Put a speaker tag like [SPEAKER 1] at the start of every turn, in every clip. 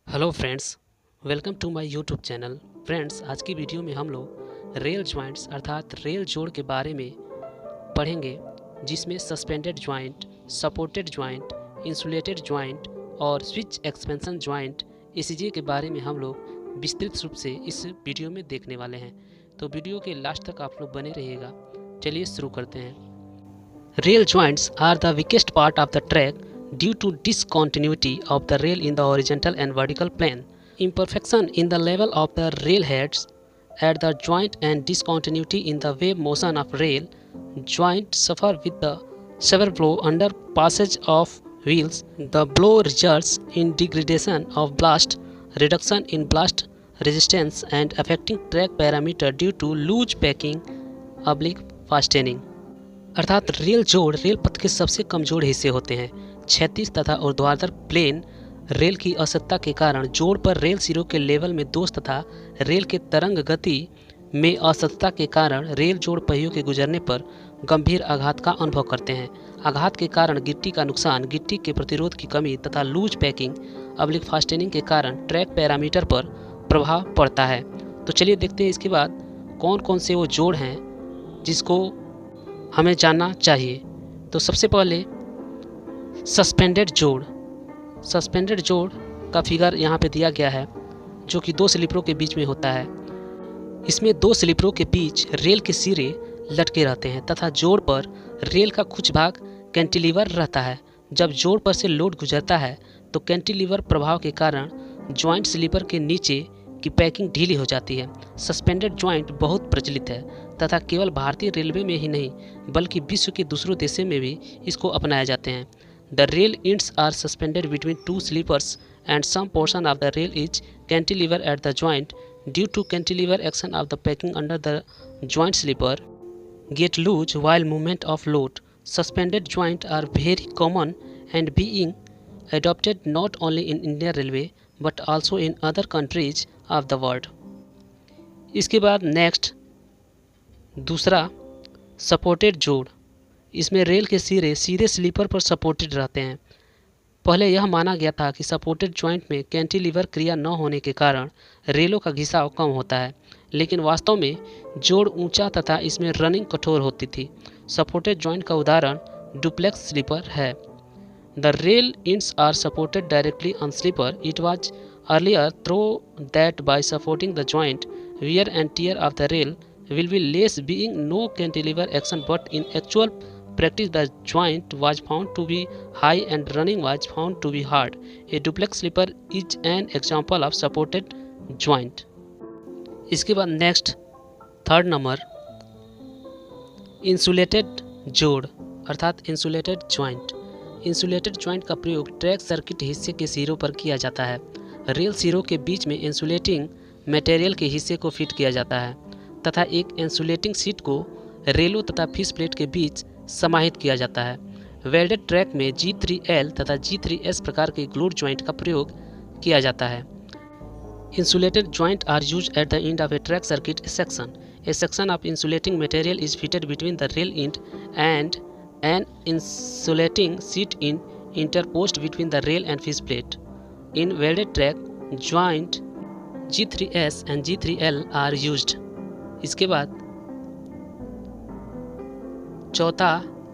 [SPEAKER 1] Hello friends, welcome to my YouTube channel. Friends, आज की video में हम लोग रेल जॉइंट्स अर्थात रेल जोड़ के बारे में पढ़ेंगे, जिसमें suspended joint, supported joint, insulated joint और स्विच एक्सपेंशन जॉइंट ईसीजी के बारे में हम लोग विस्तृत रूप से इस वीडियो में देखने वाले हैं। तो वीडियो के लास्ट तक आप लोग बने रहिएगा। चलिए शुरू करते हैं। Rail joints are the weakest part of the track due to discontinuity of the rail in the horizontal and vertical plane, imperfection in the level of the rail heads at the joint and discontinuity in the wave motion of rail joint suffer with the severe blow under passage of wheels. The blow results in degradation of blast, reduction in blast resistance and affecting track parameter due to loose packing / fastening। अर्थात rail जोड़ rail पथ के सबसे कमजोर हिस्से होते हैं। क्षैतिज तथा ऊर्ध्वाधर प्लेन रेल की असतता के कारण जोड़ पर रेल सिरों के लेवल में दोष तथा रेल के तरंग गति में असतता के कारण रेल जोड़ पहियों के गुजरने पर गंभीर आघात का अनुभव करते हैं। आघात के कारण गिट्टी का नुकसान, गिट्टी के प्रतिरोध की कमी तथा लूज पैकिंग / फास्टेनिंग के कारण ट्रैक पैरामीटर पर प्रभाव पड़ता है। तो चलिए देखते हैं इसके बाद कौन कौन से वो जोड़ हैं जिसको हमें जानना चाहिए। तो सबसे पहले सस्पेंडेड जोड़। सस्पेंडेड जोड़ का फिगर यहाँ पे दिया गया है, जो कि दो स्लीपरों के बीच में होता है। इसमें दो स्लीपरों के बीच रेल के सिरे लटके रहते हैं तथा जोड़ पर रेल का कुछ भाग कैंटिलीवर रहता है। जब जोड़ पर से लोड गुजरता है तो कैंटिलीवर प्रभाव के कारण जॉइंट स्लीपर के नीचे की पैकिंग ढीली हो जाती है। सस्पेंडेड जॉइंट बहुत प्रचलित है तथा केवल भारतीय रेलवे में ही नहीं बल्कि विश्व के दूसरों देशों में भी इसको अपनाए जाते हैं। The rail ends are suspended between two sleepers and some portion of the rail is cantilever at the joint due to cantilever action of the packing under the joint sleeper get loose while movement of load. Suspended joints are very common and being adopted not only in Indian Railway but also in other countries of the world. इसके बाद next दूसरा supported जोड़। इसमें rail के सिरे सीधे sleeper पर supported रहते हैं। पहले यह माना गया था कि सपोर्टेड जॉइंट में कैंटिलीवर क्रिया न होने के कारण रेलों का घिसाव कम होता है, लेकिन वास्तव में जोड़ ऊंचा तथा इसमें रनिंग कठोर होती थी। सपोर्टेड जॉइंट का उदाहरण डुप्लेक्स स्लीपर है। The rail ends are supported directly on sleeper. It was earlier thought that by supporting the joint wear and tear of the rail will be less, being no cantilever action, but in actual practice the joint was found to be high and running was found to be hard. A duplex sleeper is an example of supported joint. इसके बाद next third number insulated जोड़ अर्थात insulated joint. Insulated joint का प्रयोग track circuit हिस्से के सिरों पर किया जाता है। रेल सिरों के बीच में इंसुलेटिंग मटेरियल के हिस्से को फिट किया जाता है तथा एक इंसुलेटिंग सीट को रेलों तथा फिश प्लेट के बीच समाहित किया जाता है। वेल्डेड ट्रैक में G3L तथा G3S प्रकार के ग्लूड जॉइंट का प्रयोग किया जाता है। Insulated joint are used at the end of a track circuit section. A section of insulating material is fitted between the rail and and an insulating sheet in interposed between the rail and fish plate. In welded track joint G3S and G3L are used। इसके बाद चौथा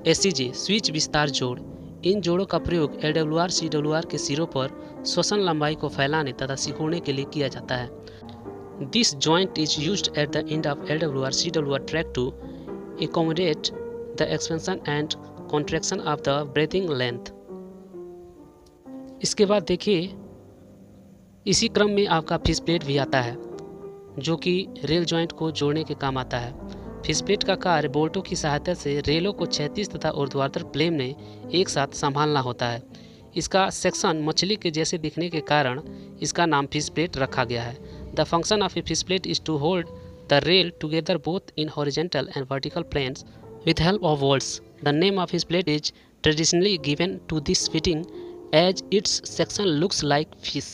[SPEAKER 1] SCJ switch विस्तार जोड़। इन जोड़ों का प्रयोग LWR CWR के सिरों पर श्वसन लंबाई को फैलाने तथा सिकुड़ने के लिए किया जाता है। This joint is used at the end of LWR CWR track to accommodate the expansion and contraction of the breathing length. इसके बाद देखिए इसी क्रम में आपका फिश प्लेट भी आता है, जो कि रेल जॉइंट को जोड़ने के काम आता है। फिश प्लेट का कार्य बोल्टों की सहायता से रेलों को क्षैतिज तथा ऊर्ध्वाधर प्लेन में एक साथ संभालना होता है। इसका सेक्शन मछली के जैसे दिखने के कारण इसका नाम फिश प्लेट रखा गया है। The function of a fish plate is to hold the rail together both in horizontal and vertical planes with help of bolts. The name of fish plate is traditionally given to this fitting as its section looks like fish.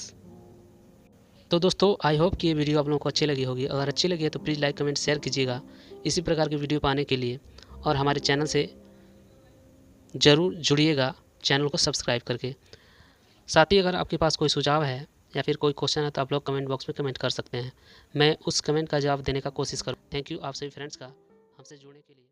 [SPEAKER 1] तो दोस्तों, I hope कि ये video आप लोगों को अच्छी लगी होगी। अगर अच्छी लगी है तो प्लीज़ लाइक कमेंट शेयर कीजिएगा इसी प्रकार की वीडियो पाने के लिए, और हमारे चैनल से ज़रूर जुड़िएगा चैनल को सब्सक्राइब करके। साथ ही अगर आपके पास कोई सुझाव है या फिर कोई क्वेश्चन है तो आप लोग कमेंट बॉक्स में कमेंट कर सकते हैं। मैं उस कमेंट का जवाब देने का कोशिश करूँ। थैंक यू आप सभी फ्रेंड्स का हमसे जुड़ने के लिए।